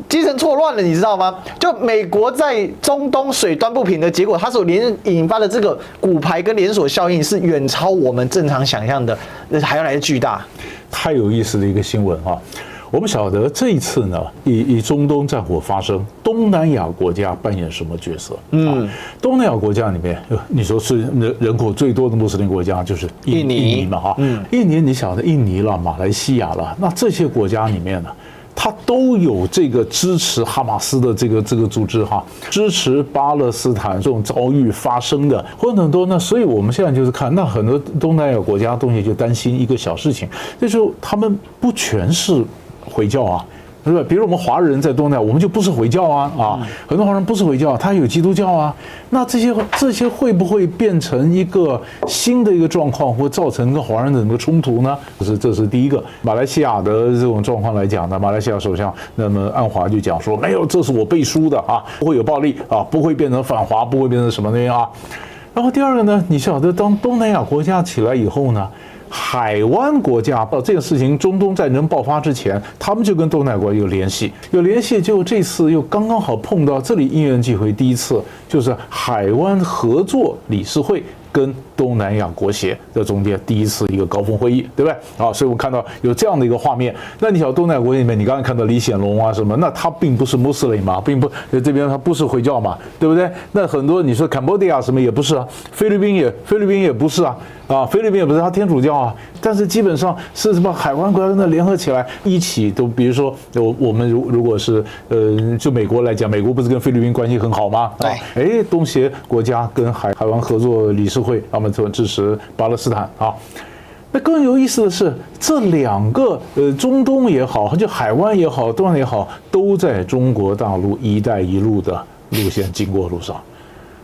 精神错乱了，你知道吗？就美国在中东水端不平的结果，它所引发的这个骨牌跟连锁效应是远超我们正常想象的，还要来的巨大。太有意思的一个新闻啊！我们晓得这一次呢，以中东战火发生，东南亚国家扮演什么角色？东南亚国家里面，你说是人口最多的穆斯林国家就是印尼嘛哈？印尼你晓得印尼了、马来西亚了，那这些国家里面呢？它都有这个支持哈马斯的这个组织哈，支持巴勒斯坦这种遭遇发生的或者很多呢，所以我们现在就是看那很多东南亚国家东西就担心一个小事情，就是他们不全是回教啊。是吧？比如我们华人在东南亚，我们就不是回教啊，很多华人不是回教，他有基督教啊。那这些会不会变成一个新的一个状况，或造成跟华人的整个冲突呢？这是第一个。马来西亚的这种状况来讲呢，马来西亚首相那么安华就讲说，没有，这是我背书的啊，不会有暴力啊，不会变成反华，不会变成什么那样啊。然后第二个呢，你晓得当东南亚国家起来以后呢？海湾国家到这个事情，中东战争爆发之前，他们就跟东南亚国家有联系，就这次又刚刚好碰到这里因缘际会，第一次就是海湾合作理事会跟东南亚国协的中间第一次一个高峰会议，对不对？啊，所以我们看到有这样的一个画面。那你晓得东南亚国里面，你刚才看到李显龙啊什么，那他并不是穆斯林嘛，并不这边他不是回教嘛，对不对？那很多你说柬埔寨啊什么也不是啊，菲律宾也不是啊，菲律宾也不是，他天主教啊。但是基本上是什么海湾国家跟他联合起来一起都，比如说我们如果是就美国来讲，美国不是跟菲律宾关系很好吗？对，东协国家跟海湾合作理事会，他们支持巴勒斯坦啊。那更有意思的是，这两个中东也好，就海湾也好，东南也好，都在中国大陆“一带一路”的路线经过路上。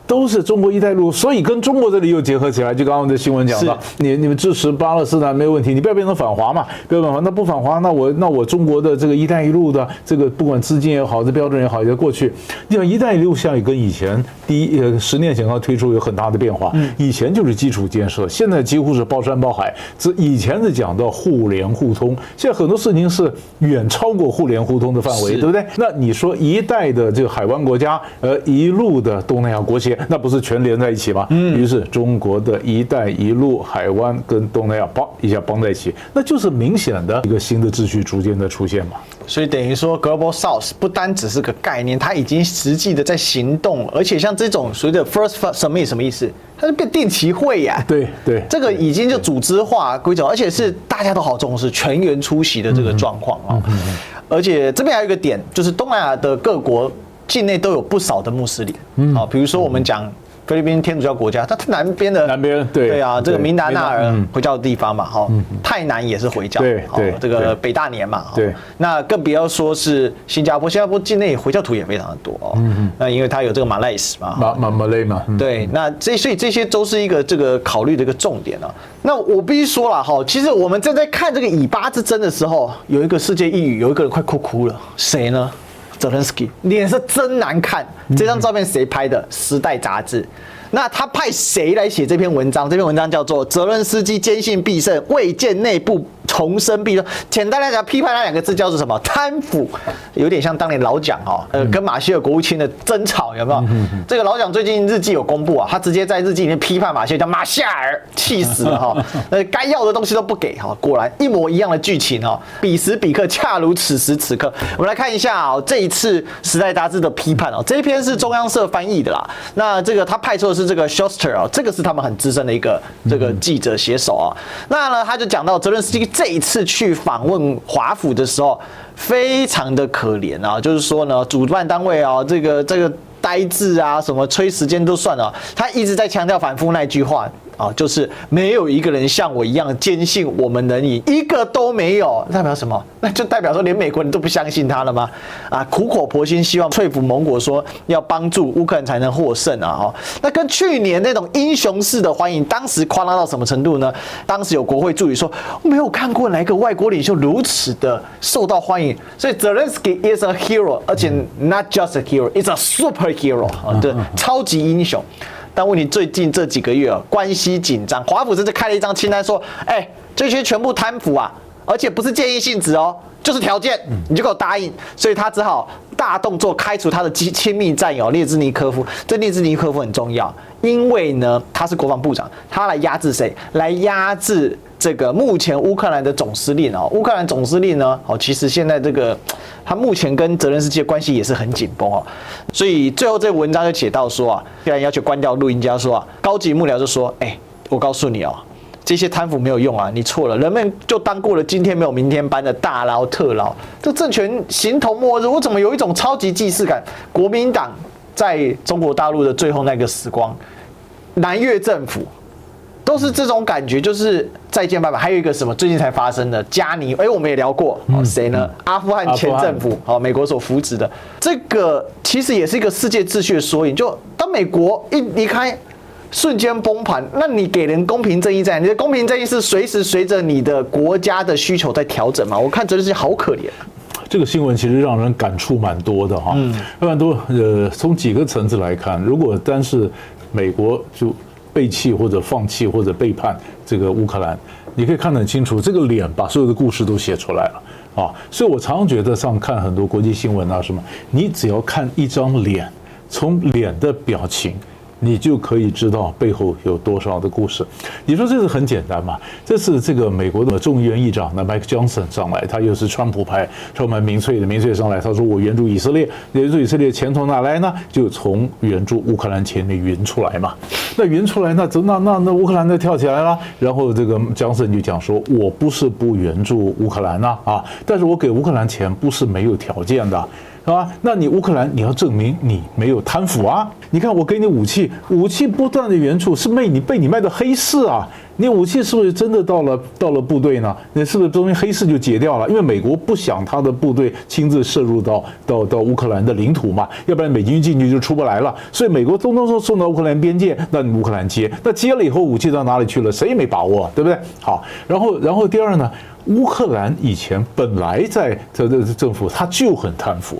都是中国一带一路，所以跟中国这里又结合起来。就刚刚的新闻讲到，你们支持巴勒斯坦没有问题，你不要变成反华嘛，不要反华，那不反华，那我中国的这个一带一路的这个不管资金也好，这标准也好，也过去，你想一带一路现在跟以前10年前刚推出有很大的变化，以前就是基础建设，现在几乎是包山包海。这以前是讲到互联互通，现在很多事情是远超过互联互通的范围，对不对？那你说一带的这个海湾国家，一路的东南亚国协。线，那不是全连在一起吗？于是中国的一带一路、海湾跟东南亚绑一下绑在一起，那就是明显的一个新的秩序逐渐的出现嘛。所以等于说 Global South 不单只是个概念，它已经实际的在行动，而且像这种所谓的 First Summit 什么意思？它是变定期会呀。对，这个已经就组织化规则，而且是大家都好重视全员出席的这个状况啊。而且这边还有一个点，就是东南亚的各国境内都有不少的穆斯林，比如说我们讲菲律宾天主教国家，它南边对啊，这个明达纳尔回教的地方嘛，泰南也是回教，对，这个北大年嘛，对，那更不要说是新加坡境内回教徒也非常的多哦，那因为它有这个马来斯嘛，马来嘛，对，那所以这些都是一个这个考虑的一个重点啊。那我必须说了哈，其实我们在看这个以巴之争的时候，有一个世界一语，有一个人快哭了，谁呢？泽连斯基脸色真难看，这张照片谁拍的？《时代》杂志。那他派谁来写这篇文章？这篇文章叫做《泽连斯基坚信必胜，未见内部重生必胜》。简单来讲，批判那两个字叫做什么？贪腐，有点像当年老蒋跟马歇尔国务卿的争吵，有没有？这个老蒋最近日记有公布啊，他直接在日记里面批判马歇尔，叫马夏尔，气死了哈！该要的东西都不给哈，果然一模一样的剧情哈，彼时彼刻恰如此时此刻。我们来看一下这一次《时代》杂志的批判这一篇是中央社翻译的啦。那这个他派出的是这个 Schuster 这个是他们很资深的一个这个记者写手那呢，他就讲到泽连斯基这一次去访问华府的时候，非常的可怜就是说呢，主办单位这个呆滞啊，什么催时间都算了，他一直在强调反复那句话就是没有一个人像我一样坚信我们能赢，一个都没有。代表什么？那就代表说连美国人都不相信他了吗？苦口婆心希望说服盟国说要帮助乌克兰才能获胜那跟去年那种英雄式的欢迎，当时夸张到什么程度呢？当时有国会助理说，没有看过哪一个外国领袖如此的受到欢迎。所以 Zelensky is a hero， 而且 not just a hero， it's a superhero， 对，超级英雄。但问题最近这几个月关系紧张，华府甚至开了一张清单说，这些全部贪腐而且不是建议性质就是条件，你就给我答应。所以他只好大动作开除他的亲密战友列兹尼科夫。这列兹尼科夫很重要，因为呢他是国防部长，他来压制谁？来压制这个目前乌克兰的总司令乌克兰总司令呢其实现在这个他目前跟泽连斯基的关系也是很紧绷所以最后这个文章就写到说虽然要求关掉录音家说高级幕僚就说我告诉你这些贪腐没有用你错了，人们就当过了今天没有明天般的大捞特捞，这政权形同末日。我怎么有一种超级既视感？国民党在中国大陆的最后那个时光，南越政府都是这种感觉，就是再见拜拜。还有一个什么最近才发生的加尼，我们也聊过，谁呢？阿富汗前政府，美国所扶植的，这个其实也是一个世界秩序的缩影。就当美国一离开，瞬间崩盘，那你给人公平正义在，你的公平正义是随时随着你的国家的需求在调整嘛？我看泽连斯基好可怜。这个新闻其实让人感触蛮多的蛮多从几个层次来看，如果单是美国就背弃或者放弃或者背叛这个乌克兰，你可以看得很清楚，这个脸把所有的故事都写出来了所以我常常觉得上看很多国际新闻什么，你只要看一张脸，从脸的表情，你就可以知道背后有多少的故事。你说这是很简单嘛？这次这个美国的众议院议长Mike Johnson 上来，他又是川普派充满民粹的，民粹上来，他说我援助以色列，援助以色列钱从哪来呢？就从援助乌克兰钱里匀出来嘛。那匀出来，那乌克兰就跳起来了。然后这个Johnson就讲说，我不是不援助乌克兰但是我给乌克兰钱不是没有条件的。那你乌克兰你要证明你没有贪腐你看我给你武器不断的援助是被你卖的黑市你武器是不是真的到了部队呢？那是不是中间黑市就解掉了？因为美国不想他的部队亲自涉入到乌克兰的领土嘛，要不然美军进去就出不来了。所以美国通送到乌克兰边界，那你乌克兰接，那接了以后武器到哪里去了？谁也没把握，对不对？好，然后第二呢？乌克兰以前本来在这政府他就很贪腐，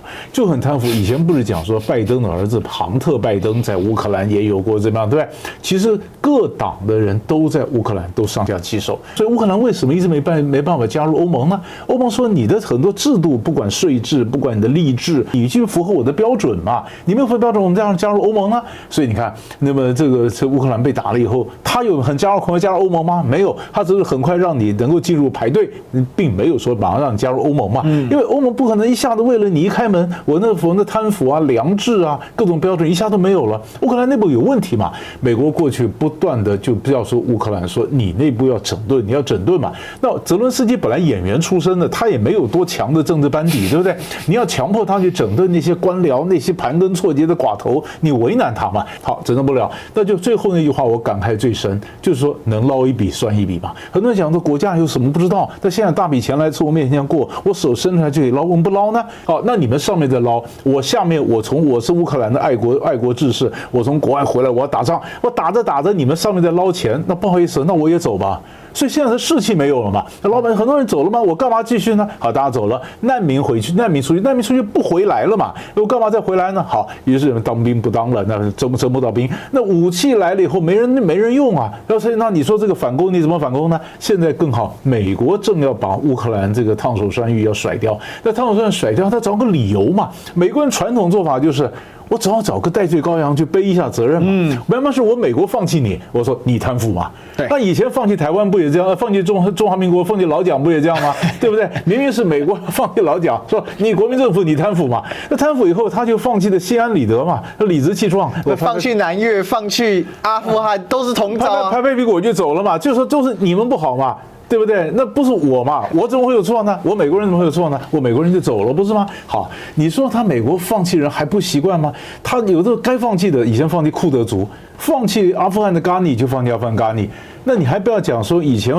以前不是讲说拜登的儿子庞特拜登在乌克兰也有过怎么样，对不对？其实各党的人都在乌克兰都上下其手，所以乌克兰为什么一直没办法加入欧盟呢？欧盟说你的很多制度，不管税制，不管你的吏治，已经符合我的标准嘛，你没有符合标准，我们这样加入欧盟呢？所以你看，那么这乌克兰被打了以后，他有很快加入欧盟吗？没有，他只是很快让你能够进入排队，并没有说马上让你加入欧盟嘛。因为欧盟不可能一下子为了你一开门，我那贪腐啊、良治啊各种标准一下都没有了。乌克兰内部有问题嘛？美国过去不断的就不要说乌克兰说你内部要整顿，你要整顿嘛。那泽伦斯基本来演员出身的，他也没有多强的政治班底，对不对？你要强迫他去整顿那些官僚、那些盘根错节的寡头，你为难他嘛？好，整顿不了，那就最后那句话我感慨最深，就是说能捞一笔算一笔嘛。很多人讲说国家有什么不知道，但现在大笔钱来从我面前过，我手伸出来就可以捞，我们不捞呢？好，那你们上面在捞，我下面我是乌克兰的爱国志士，我从国外回来我要打仗，我打着你们上面在捞钱，那不好意思，那我也走吧。所以现在的士气没有了嘛？那老板很多人走了吗？我干嘛继续呢？好，大家走了，难民回去，难民出去不回来了嘛？我干嘛再回来呢？好，于是当兵不当了，那征不到兵，那武器来了以后没人用啊。那你说这个反攻你怎么反攻呢？现在更好，美国正要把乌克兰这个烫手山芋要甩掉，那烫手山芋甩掉，他找个理由嘛。美国人传统做法就是，我只要找个代罪羔羊去背一下责任嘛。原本是我美国放弃你，我说你贪腐嘛。那以前放弃台湾不也这样？放弃中华民国，放弃老蒋不也这样吗？对不对？明明是美国放弃老蒋，说你国民政府你贪腐嘛。那贪腐以后，他就放弃了心安理得嘛，理直气壮。放弃南越，放弃阿富汗，都是同招。拍屁股就走了嘛，就说都是你们不好嘛。对不对？那不是我嘛？我怎么会有错呢？我美国人怎么会有错呢？我美国人就走了，不是吗？好，你说他美国放弃人还不习惯吗？他有的该放弃的，以前放弃库德族，放弃阿富汗的咖喱就放弃阿富汗咖喱。那你还不要讲说以前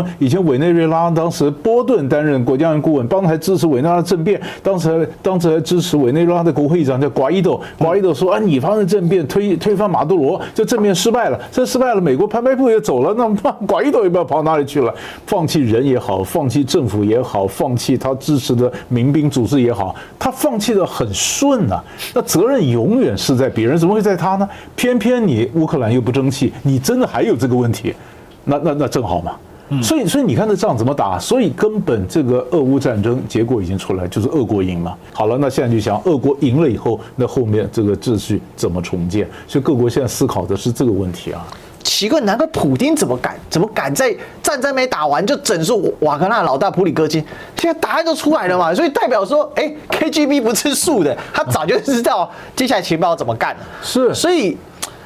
委内瑞拉当时波顿担任国家安全顾问，帮他支持委内瑞拉政变，当时还支持委内瑞拉的国会议长叫瓜伊多说啊，你发生政变推翻马杜罗，这政变失败了，美国拍布也走了，那瓜伊多也不知道跑哪里去了，放弃人也好，放弃政府也好，放弃他支持的民兵组织也好，他放弃的很顺啊，那责任永远是在别人，怎么会在他呢？偏偏你乌克兰又不争气，你真的还有这个问题。那正好嘛，所以你看这仗怎么打？所以根本这个俄乌战争结果已经出来，就是俄国赢嘛。好了，那现在就想俄国赢了以后，那后面这个秩序怎么重建？所以各国现在思考的是这个问题啊。奇怪，难怪普丁怎么敢在战争没打完就整肃瓦格纳老大普里戈金？现在答案都出来了嘛，所以代表说，KGB 不是素的，他早就知道接下来情报怎么干了。是，所以。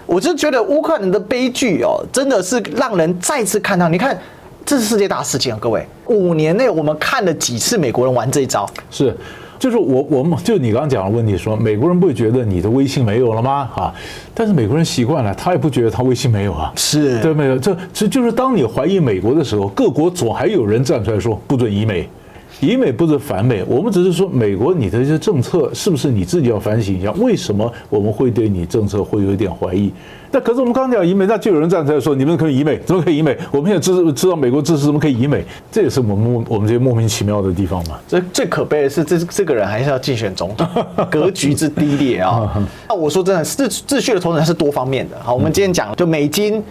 我就觉得乌克兰的悲剧真的是让人再次看到。你看，这是世界大事情啊，各位。5年内我们看了几次美国人玩这一招？是，就是我们就你刚刚讲的问题说，美国人不会觉得你的威信没有了吗？啊，但是美国人习惯了，他也不觉得他威信没有啊。是，对没有？这就是当你怀疑美国的时候，各国总还有人站出来说不准以美。以美不是反美，我们只是说美国你的这些政策是不是你自己要反省一下？为什么我们会对你政策会有一点怀疑？那可是我们刚讲以美，那就有人站出来说你们可以以美，怎么可以以美？我们现在知道美国支持，怎么可以以美？这也是我们这些莫名其妙的地方嘛。最可悲的是，这个人还是要竞选总统，格局之低劣啊！那我说真的，秩序的重整是多方面的。好，我们今天讲就美金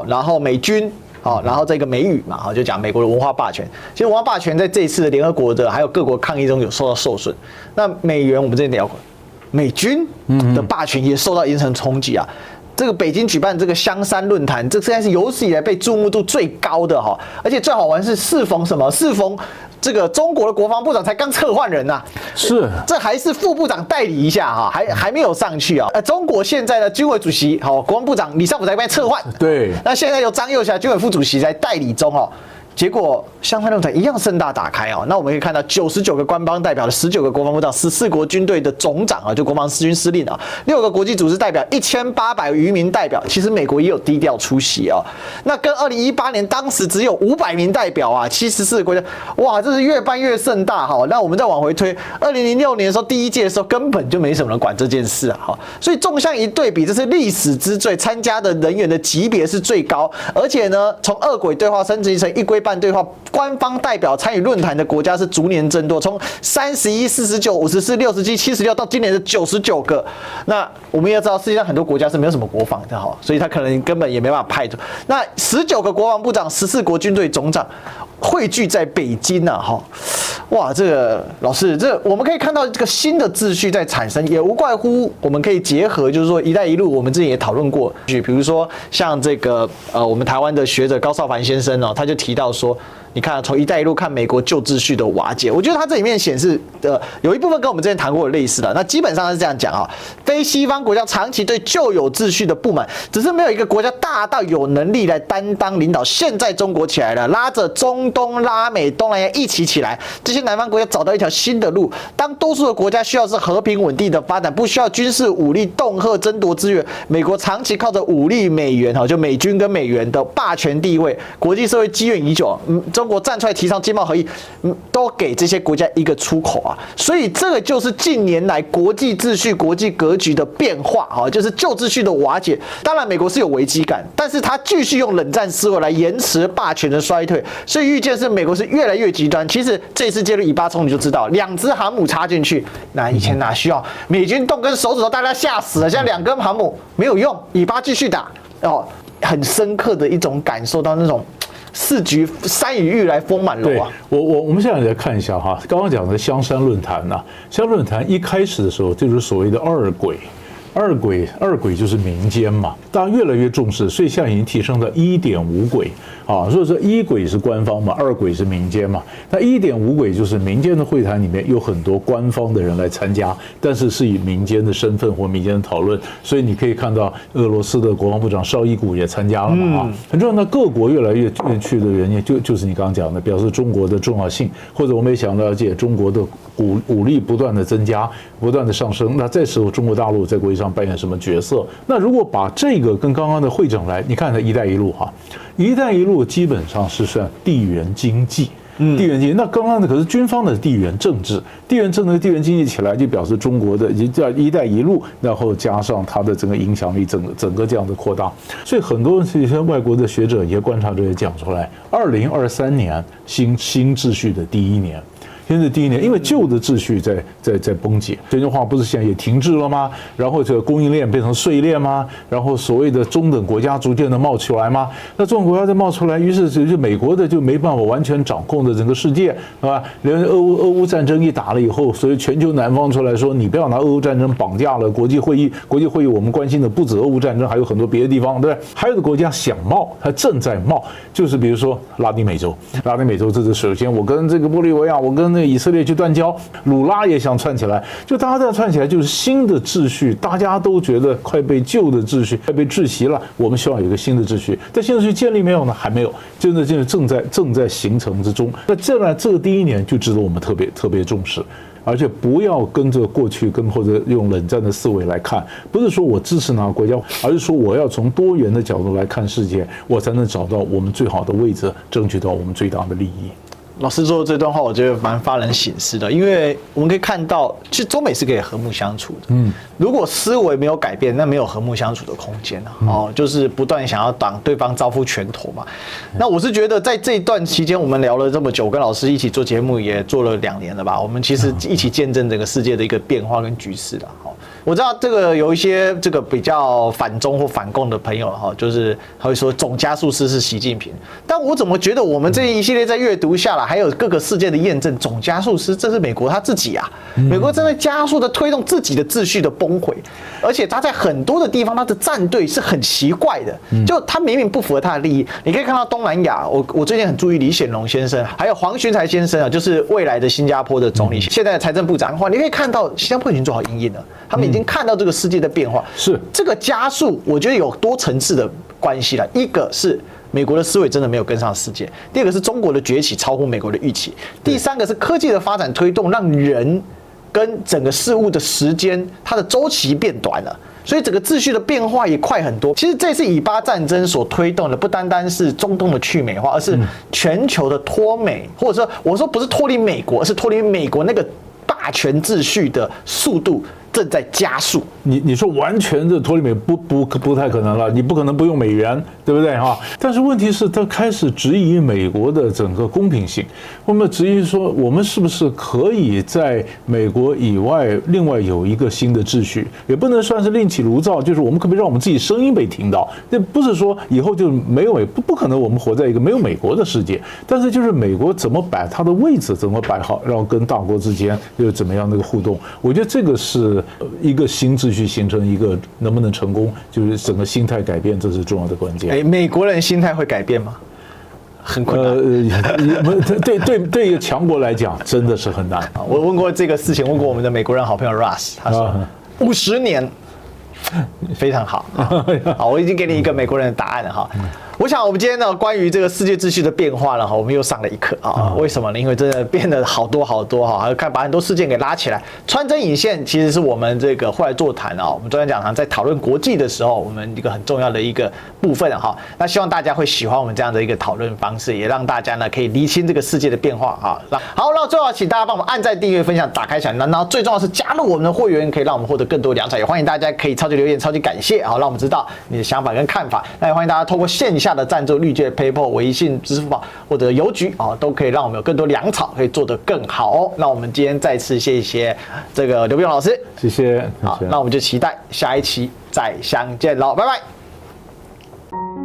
然后美军。然后这个美语嘛，就讲美国的文化霸权。其实文化霸权在这一次的联合国的还有各国抗议中有受到受损。那美元我们之前聊过，美军的霸权也受到严重冲击啊。这个北京举办这个香山论坛，这现在是有史以来被注目度最高的哈，而且最好玩是适逢这个中国的国防部长才刚撤换人呐，是，这还是副部长代理一下哈，还没有上去啊。中国现在的军委主席国防部长李尚福才被撤换，对，那现在由张又侠军委副主席在代理中结果香山论坛一样盛大打开那我们可以看到99个官方代表的19个国防部长，14国军队的总长就国防军司令6个国际组织代表，1800余名代表。其实美国也有低调出席那跟2018年当时只有500名代表74个国家，哇，这是越办越盛大那我们再往回推，2006年的时候第一届的时候根本就没什么人管这件事所以纵向一对比，这是历史之最，参加的人员的级别是最高，而且呢，从二轨对话升级成一轨办对话，官方代表参与论坛的国家是逐年增多，从31、49、54、67、76到今年的99个。那我们也知道，世界上很多国家是没有什么国防的哈，所以他可能根本也没办法派出。那19个国防部长、14国军队总长汇聚在北京啊，哈，哇，这个老师，这我们可以看到这个新的秩序在产生，也无怪乎我们可以结合，就是说“一带一路”，我们之前也讨论过，比如说像这个我们台湾的学者高绍凡先生哦，他就提到说。你看，从“一带一路”看美国旧秩序的瓦解，我觉得它这里面显示有一部分跟我们之前谈过的类似的。那基本上是这样讲啊，非西方国家长期对旧有秩序的不满，只是没有一个国家大到有能力来担当领导。现在中国起来了，拉着中东、拉美、东南亚一起起来，这些南方国家找到一条新的路。当多数的国家需要是和平稳定的发展，不需要军事武力恫吓争夺资源，美国长期靠着武力美元就美军跟美元的霸权地位，国际社会积怨已久。中国站出来提倡经贸合一，都给这些国家一个出口啊，所以这个就是近年来国际秩序、国际格局的变化啊，就是旧秩序的瓦解。当然，美国是有危机感，但是他继续用冷战思维来延迟霸权的衰退，所以预见是美国是越来越极端。其实这次介入以巴冲突就知道，2只航母插进去，那以前哪需要美军动根手指头，大家吓死了，现在2根航母没有用，以巴继续打哦，很深刻的一种感受到那种。4局山雨欲来风满楼啊！我们现在来看一下哈，刚刚讲的香山论坛呐，香山论坛一开始的时候就是所谓的二轨。二轨就是民间嘛，大家越来越重视，所以现在已经提升到1.5轨啊。所以说1轨是官方嘛，2轨是民间嘛。那1.5轨就是民间的会谈里面有很多官方的人来参加，但是是以民间的身份或民间的讨论。所以你可以看到俄罗斯的国防部长绍伊古也参加了嘛啊。很重要的，各国越来越去的原因就是你刚刚讲的，表示中国的重要性，或者我们也想了解中国的武力不断的增加，不断的上升。那这时候中国大陆在国际上扮演什么角色？那如果把这个跟刚刚的会长来，你看它“一带一路”哈，“一带一路”基本上是算地缘经济。地缘经济，那刚刚的可是军方的地缘政治，地缘政治、地缘经济起来，就表示中国的叫“一带一路”，然后加上它的整个影响力，整个这样的扩大。所以很多这些外国的学者也观察者也讲出来，2023年新秩序的第1年。现在第1年，因为旧的秩序在崩解，全球化不是现在也停滞了吗？然后这个供应链变成碎裂吗？然后所谓的中等国家逐渐的冒出来吗？那中等国家在冒出来，于是就美国的就没办法完全掌控的整个世界，是吧？连俄乌战争一打了以后，所以全球南方出来说，你不要拿俄乌战争绑架了国际会议我们关心的不止俄乌战争，还有很多别的地方，对不对？还有的国家想冒，它正在冒，就是比如说拉丁美洲，这是首先我跟这个玻利维亚，我跟那以色列去断交，鲁拉也想串起来，就大家这样串起来，就是新的秩序，大家都觉得快被旧的秩序快被窒息了，我们希望有一个新的秩序，但新的秩序建立没有呢？还没有，真的正在形成之中。那这个第1年就值得我们特别重视。而且不要跟着过去或者用冷战的思维来看，不是说我支持哪个国家，而是说我要从多元的角度来看世界，我才能找到我们最好的位置，争取到我们最大的利益。老师说的这段话，我觉得蛮发人省思的，因为我们可以看到，其实中美是可以和睦相处的。如果思维没有改变，那没有和睦相处的空间就是不断想要挡对方招呼拳头嘛。那我是觉得，在这一段期间，我们聊了这么久，跟老师一起做节目也做了2年了吧？我们其实一起见证整个世界的一个变化跟局势了。我知道这个有一些这个比较反中或反共的朋友就是他会说总加速师是习近平，但我怎么觉得我们这一系列在阅读下来，还有各个世界的验证，总加速师这是美国他自己啊，美国正在加速的推动自己的秩序的崩毁，而且他在很多的地方他的站队是很奇怪的，就他明明不符合他的利益。你可以看到东南亚，我最近很注意李显龙先生，还有黄循财先生就是未来的新加坡的总理，现在的财政部长的话，你可以看到新加坡已经做好因应了，他们已经看到这个世界的变化，是这个加速，我觉得有多层次的关系了。一个是美国的思维真的没有跟上世界，第二个是中国的崛起超乎美国的预期，第三个是科技的发展推动让人跟整个事物的时间它的周期变短了。所以整个秩序的变化也快很多。其实这次以巴战争所推动的，不单单是中东的去美化，而是全球的脱美，或者说我说不是脱离美国，而是脱离美国那个霸权秩序的速度正在加速。你说完全的脱离美不太可能了，你不可能不用美元，对不对哈？但是问题是，他开始质疑美国的整个公平性，我们质疑说，我们是不是可以在美国以外另外有一个新的秩序，也不能算是另起炉灶，就是我们可不可以让我们自己声音被听到？那不是说以后就没有不可能，我们活在一个没有美国的世界，但是就是美国怎么摆它的位置，怎么摆好，然后跟大国之间又怎么样的一个互动，我觉得这个是一个新秩序形成一个能不能成功，就是整个心态改变，这是重要的关键。美国人心态会改变吗？很困难。对一个强国来讲，真的是很难。我问过这个事情，问过我们的美国人好朋友 Russ， 他说50年，非常好。好，我已经给你一个美国人的答案了哈。我想我们今天呢，关于这个世界秩序的变化了哈，我们又上了一课啊。为什么呢？因为真的变得好多好多哈，还有把很多事件给拉起来。穿针引线其实是我们这个后来座谈啊，我们专家讲堂在讨论国际的时候，我们一个很重要的一个部分哈。那希望大家会喜欢我们这样的一个讨论方式，也让大家呢可以厘清这个世界的变化啊。好，那最后请大家帮我们按赞、订阅、分享、打开小铃铛，然后最重要是加入我们的会员，可以让我们获得更多良彩。也欢迎大家可以超级留言、超级感谢，好让我们知道你的想法跟看法。那也欢迎大家透过线下的赞助绿界、PayPal、微信、支付宝或者邮局啊，都可以让我们有更多粮草，可以做得更好哦。那我们今天再次谢谢这个刘必荣老师，谢谢。好，那我们就期待下一期再相见喽，拜拜。